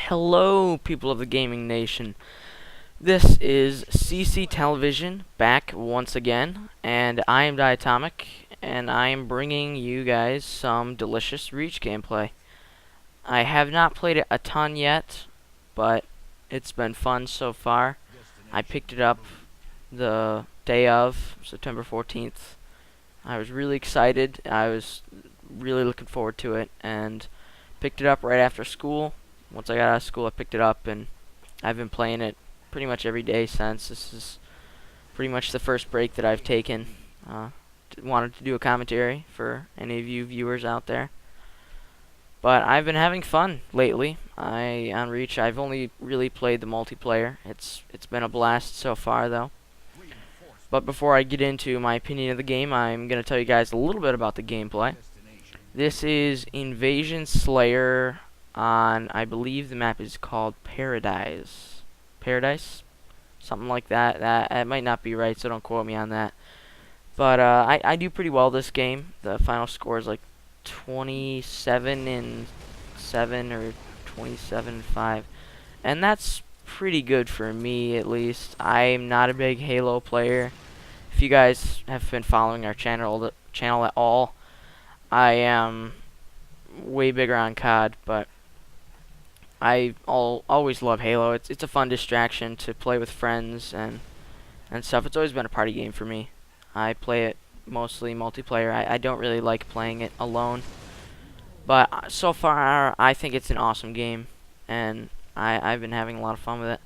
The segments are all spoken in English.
Hello, people of the gaming nation. This is CC Television back once again, and I am Diatomik, and I am bringing you guys some delicious Reach gameplay. I have not played it a ton yet, but it's been fun so far. I picked it up the day of September 14th. I was really excited. I was really looking forward to it, and picked it up right after school. Once I got out of school, I picked it up, and I've been playing it pretty much every day since. This is pretty much the first break that I've taken. Wanted to do a commentary for any of you viewers out there. But I've been having fun lately. On Reach, I've only really played the multiplayer. It's been a blast so far, though. But before I get into my opinion of the game, I'm going to tell you guys a little bit about the gameplay. This is Invasion Slayer on, I believe the map is called Paradise. Paradise? Something like that. That might not be right, so don't quote me on that. But I do pretty well this game. The final score is like 27-7 or 27-5. And that's pretty good for me, at least. I'm not a big Halo player. If you guys have been following our channel at all, I am way bigger on COD, but I always love Halo. It's a fun distraction to play with friends and stuff. It's always been a party game for me. I play it mostly multiplayer. I don't really like playing it alone. But so far, I think it's an awesome game, and I've been having a lot of fun with it.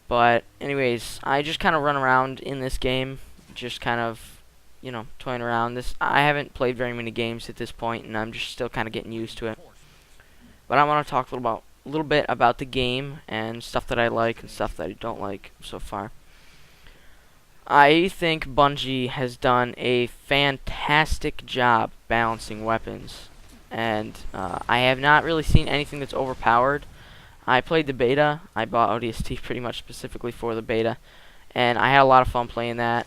But anyways, I just kind of run around in this game, just kind of, you know, toying around. I haven't played very many games at this point, and I'm just still kind of getting used to it. But I want to talk a little bit about the game and stuff that I like and stuff that I don't like so far. I think Bungie has done a fantastic job balancing weapons, and I have not really seen anything that's overpowered. I played the beta. I bought ODST pretty much specifically for the beta, and I had a lot of fun playing that.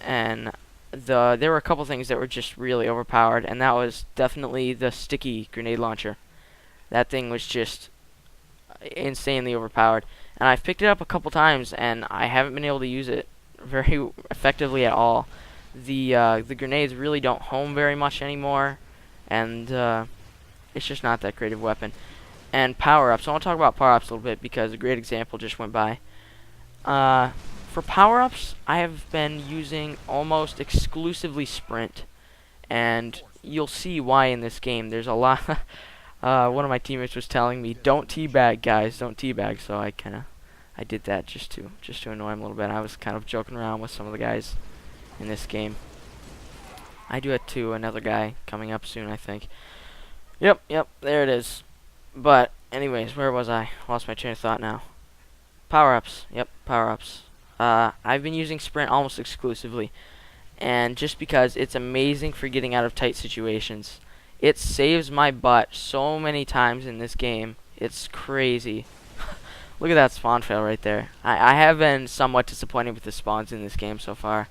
And there were a couple things that were just really overpowered, and that was definitely the sticky grenade launcher. That thing was just insanely overpowered, and I've picked it up a couple times, and I haven't been able to use it very effectively at all. The grenades really don't home very much anymore, and it's just not that great of a weapon. And power-ups. I want to talk about power-ups a little bit because a great example just went by. For power-ups, I have been using almost exclusively sprint, and you'll see why in this game. There's a lot. One of my teammates was telling me, "Don't teabag, guys, don't teabag." So I did that just to annoy him a little bit. I was kind of joking around with some of the guys in this game. I do it to another guy coming up soon, I think. Yep, there it is. But anyways, where was I? Lost my train of thought now. Power-ups. Yep, power-ups. I've been using sprint almost exclusively, and just because it's amazing for getting out of tight situations. It saves my butt so many times in this game. It's crazy. Look at that spawn fail right there. I have been somewhat disappointed with the spawns in this game so far.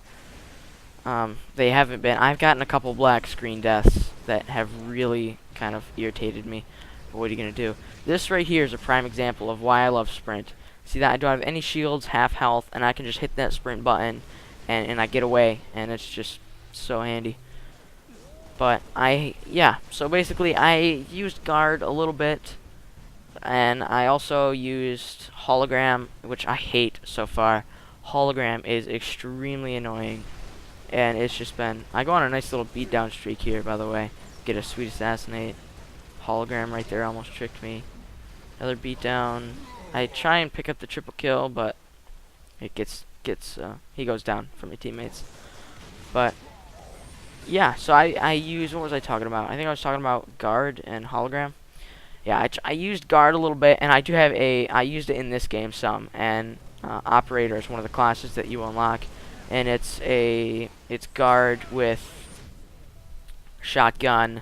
They haven't been. I've gotten a couple black screen deaths that have really kind of irritated me. But what are you going to do? This right here is a prime example of why I love sprint. See that? I don't have any shields, half health, and I can just hit that sprint button, and I get away, and it's just so handy. But so basically I used guard a little bit, and I also used hologram, which I hate so far. Hologram is extremely annoying, and it's just been, I go on a nice little beatdown streak here, by the way. Get a sweet assassinate. Hologram right there almost tricked me. Another beatdown. I try and pick up the triple kill, but it he goes down from my teammates. But yeah, so I use, what was I talking about? I think I was talking about guard and hologram. Yeah, I used guard a little bit, and I used it in this game some, and operator is one of the classes that you unlock, and it's guard with shotgun,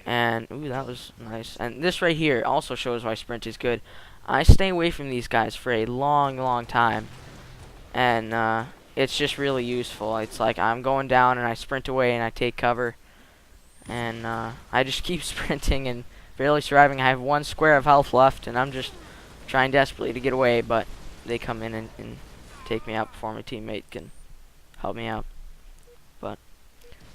and ooh, that was nice. And this right here also shows why sprint is good. I stay away from these guys for a long time, and it's just really useful. It's like I'm going down and I sprint away and I take cover, and I just keep sprinting, and barely surviving. I have 1 square of health left, and I'm just trying desperately to get away, but they come in and take me out before my teammate can help me out. But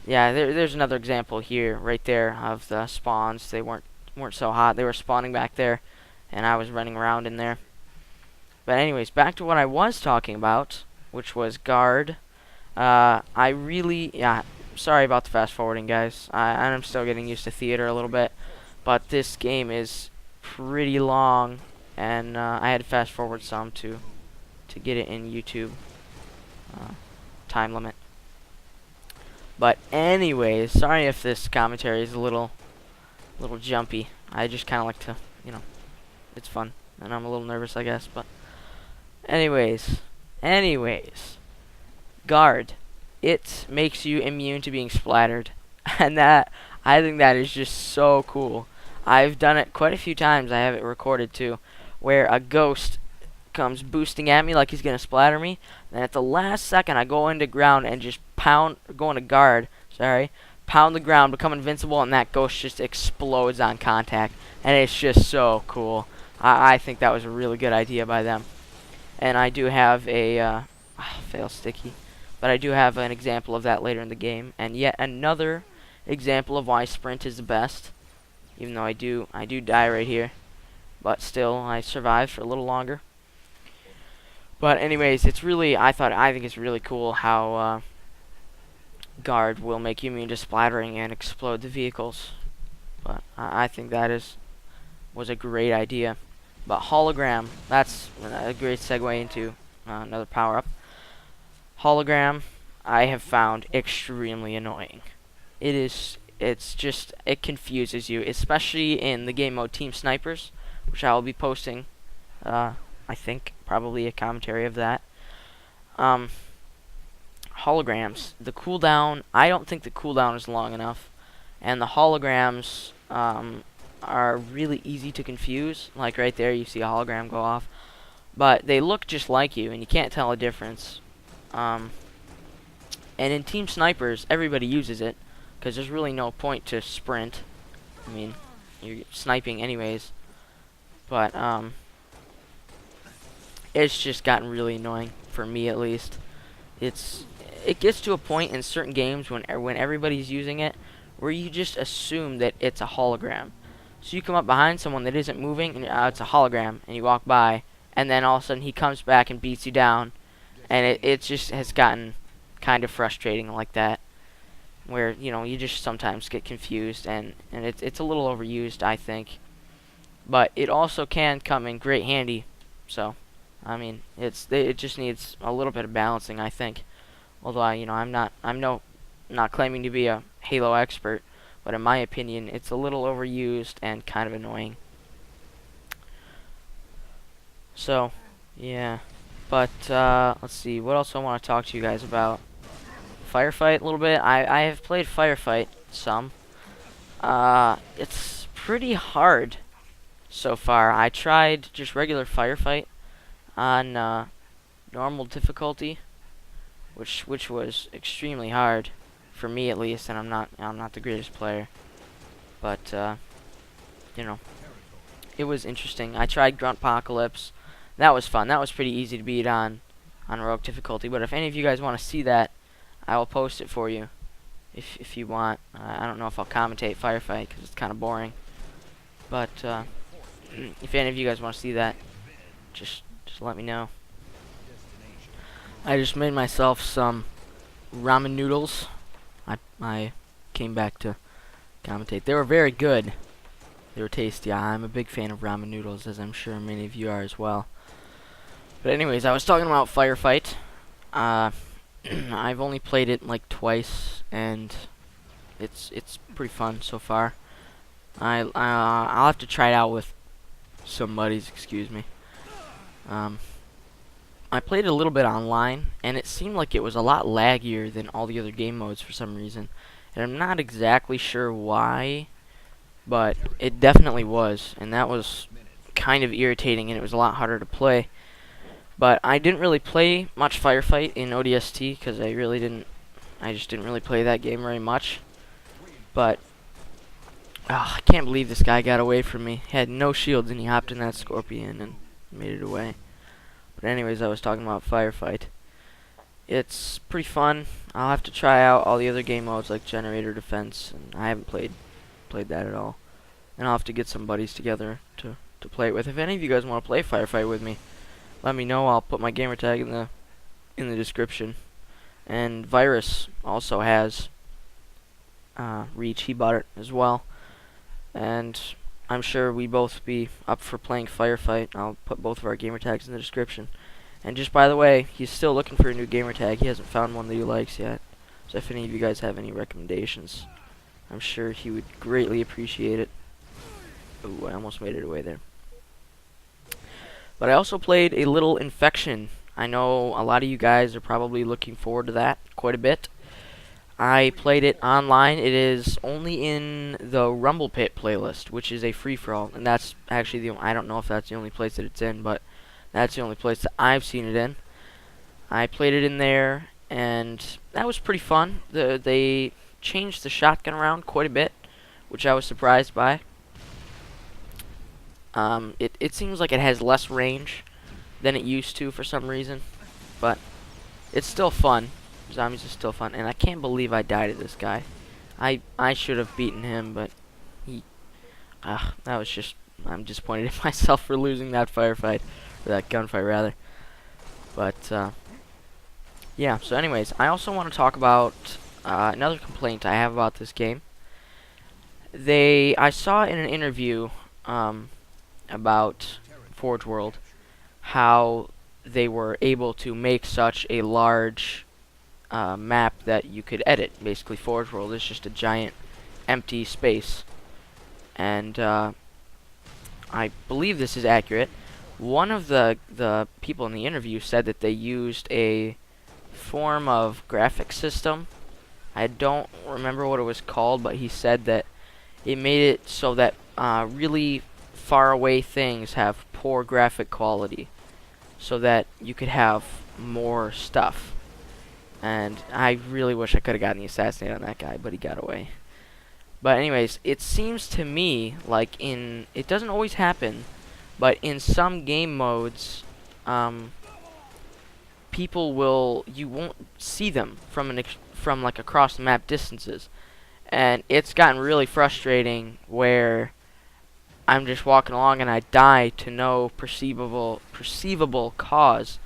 yeah, there's another example here, right there, of the spawns. They weren't so hot. They were spawning back there, and I was running around in there. But anyways, back to what I was talking about, which was guard. Sorry about the fast forwarding, guys. I'm still getting used to theater a little bit, but this game is pretty long, and I had to fast forward some to get it in YouTube time limit. But anyways, sorry if this commentary is a little jumpy. I just kind of like to, it's fun, and I'm a little nervous, I guess. But anyways, guard. It makes you immune to being splattered, and I think that is just so cool. I've done it quite a few times. I have it recorded too, where a ghost comes boosting at me like he's gonna splatter me, and at the last second I go into ground and just pound the ground, become invincible, and that ghost just explodes on contact, and it's just so cool. I think that was a really good idea by them. And I do have a fail sticky, but I do have an example of that later in the game, and yet another example of why sprint is the best. Even though I do die right here, but still I survived for a little longer. But anyways, I think it's really cool how guard will make you immune to splattering and explode the vehicles. But I think that was a great idea. But hologram, that's a great segue into another power-up. Hologram, I have found extremely annoying. It confuses you, especially in the game mode Team Snipers, which I will be posting, I think, probably a commentary of that. Holograms, the cooldown, I don't think the cooldown is long enough, and the holograms are really easy to confuse. Like right there, you see a hologram go off, but they look just like you, and you can't tell a difference. And in Team Snipers, everybody uses it, because there's really no point to sprint. I mean, you're sniping anyways. But, it's just gotten really annoying, for me at least. It gets to a point in certain games when everybody's using it, where you just assume that it's a hologram. So you come up behind someone that isn't moving, and it's a hologram, and you walk by, and then all of a sudden he comes back and beats you down. And it just has gotten kind of frustrating like that, where you just sometimes get confused, and it's a little overused, I think. But it also can come in great handy. So I mean, it just needs a little bit of balancing, I think. Although I'm not claiming to be a Halo expert, but in my opinion it's a little overused and kind of annoying. So yeah. But, let's see, what else I want to talk to you guys about? Firefight a little bit. I have played Firefight some. It's pretty hard so far. I tried just regular Firefight on, normal difficulty, which was extremely hard, for me at least, and I'm not the greatest player. But, it was interesting. I tried Gruntpocalypse. That was fun. That was pretty easy to beat on Rogue difficulty. But if any of you guys want to see that, I will post it for you if you want. I don't know if I'll commentate Firefight because it's kind of boring. But if any of you guys want to see that, just let me know. I just made myself some ramen noodles. I came back to commentate. They were very good. They were tasty. I'm a big fan of ramen noodles, as I'm sure many of you are as well. But anyways, I was talking about Firefight. I've only played it like twice, and it's pretty fun so far. I'll have to try it out with some buddies. Excuse me. I played it a little bit online, and it seemed like it was a lot laggier than all the other game modes for some reason, and I'm not exactly sure why, but it definitely was, and that was kind of irritating, and it was a lot harder to play. But I didn't really play much Firefight in ODST because I just didn't really play that game very much. But I can't believe this guy got away from me. He had no shields and he hopped in that scorpion and made it away. But anyways, I was talking about firefight. It's pretty fun. I'll have to try out all the other game modes like generator defense, and I haven't played that at all. And I'll have to get some buddies together to play it with. If any of you guys want to play firefight with me, let me know. I'll put my gamer tag in the description. And Virus also has Reach. He bought it as well. And I'm sure we both be up for playing firefight. I'll put both of our gamer tags in the description. And just by the way, he's still looking for a new gamer tag. He hasn't found one that he likes yet. So if any of you guys have any recommendations, I'm sure he would greatly appreciate it. Ooh, I almost made it away there. But I also played a little Infection. I know a lot of you guys are probably looking forward to that quite a bit. I played it online. It is only in the Rumble Pit playlist, which is a free-for-all. And that's actually I don't know if that's the only place that it's in, but that's the only place that I've seen it in. I played it in there, and that was pretty fun. They changed the shotgun around quite a bit, which I was surprised by. It seems like it has less range than it used to for some reason, but it's still fun. Zombies is still fun, and I can't believe I died to this guy. I should have beaten him, but that was just, I'm disappointed in myself for losing that firefight, or that gunfight rather. But yeah. So anyways, I also want to talk about another complaint I have about this game. I saw in an interview about Forge World how they were able to make such a large map that you could edit. Basically, Forge World is just a giant empty space, and I believe this is accurate. One of the people in the interview said that they used a form of graphic system. I don't remember what it was called, but he said that it made it so that really far away things have poor graphic quality, so that you could have more stuff. And I really wish I could have gotten the assassinate on that guy, but he got away. But anyways, it seems to me like it doesn't always happen, but in some game modes, you won't see them from like across the map distances, and it's gotten really frustrating where I'm just walking along and I die to no perceivable cause,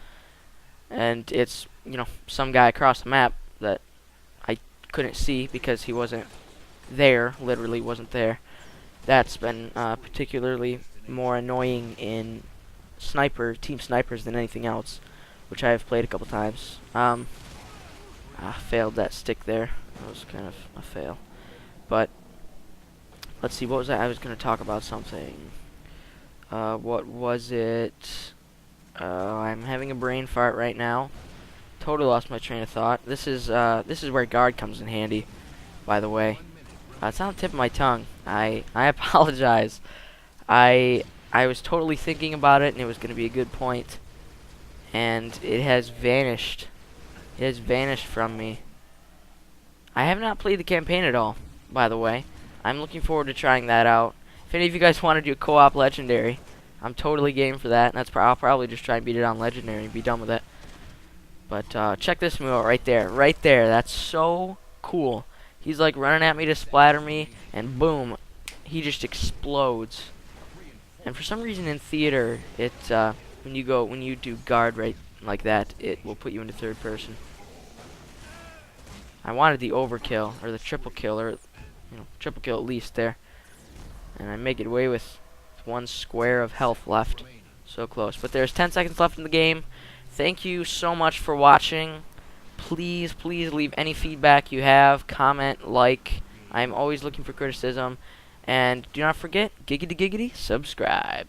and it's, you know, some guy across the map that I couldn't see because he wasn't there, literally wasn't there. That's been particularly more annoying in team snipers than anything else, which I have played a couple times. I failed that stick there. That was kind of a fail. But let's see, what was that? I was going to talk about something. What was it? I'm having a brain fart right now. Totally lost my train of thought. This is where guard comes in handy, by the way. It's on the tip of my tongue. I apologize. I was totally thinking about it, and it was going to be a good point, and it has vanished. It has vanished from me. I have not played the campaign at all, by the way. I'm looking forward to trying that out. If any of you guys want to do co-op legendary, I'm totally game for that. And I'll probably just try and beat it on legendary and be done with it. But check this move out right there. Right there. That's so cool. He's like running at me to splatter me, and boom, he just explodes. And for some reason in theater, when you do guard right like that, it will put you into third person. I wanted the overkill, or the triple kill, or triple kill at least there. And I make it away with one square of health left. So close. But there's 10 seconds left in the game. Thank you so much for watching. Please leave any feedback you have. Comment, like. I'm always looking for criticism. And do not forget, giggity, subscribe.